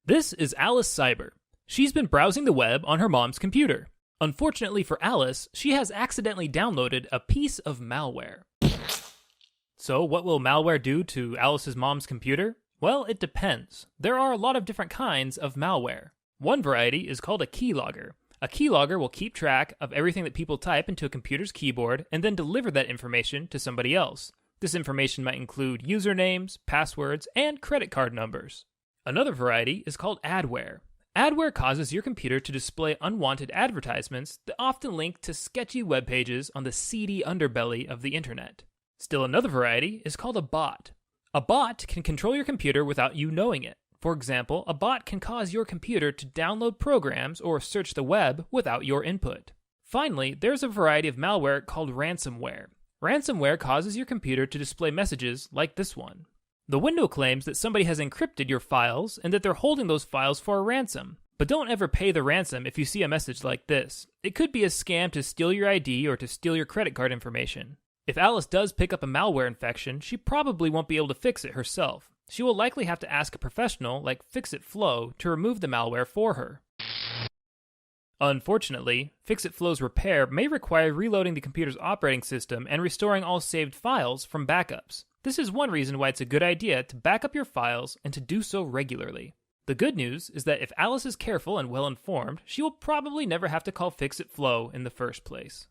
This is Alice Cyber. She's been browsing the web on her mom's computer. Unfortunately for Alice, she has accidentally downloaded a piece of malware. So what will malware do to Alice's mom's computer? Well, it depends. There are a lot of different kinds of malware. One variety is called a keylogger. A keylogger will keep track of everything that people type into a computer's keyboard and then deliver that information to somebody else. This information might include usernames, passwords, and credit card numbers. Another variety is called adware. Adware causes your computer to display unwanted advertisements that often link to sketchy web pages on the seedy underbelly of the internet. Still another variety is called a bot. A bot can control your computer without you knowing it. For example, a bot can cause your computer to download programs or search the web without your input. Finally, there's a variety of malware called ransomware. Ransomware causes your computer to display messages like this one. The window claims that somebody has encrypted your files and that they're holding those files for a ransom. But don't ever pay the ransom if you see a message like this. It could be a scam to steal your ID or to steal your credit card information. If Alice does pick up a malware infection, she probably won't be able to fix it herself. She will likely have to ask a professional like Fix-It Flow to remove the malware for her. Unfortunately, Fix-It Flow's repair may require reloading the computer's operating system and restoring all saved files from backups. This is one reason why it's a good idea to back up your files and to do so regularly. The good news is that if Alice is careful and well informed, she will probably never have to call Fix-It Flow in the first place.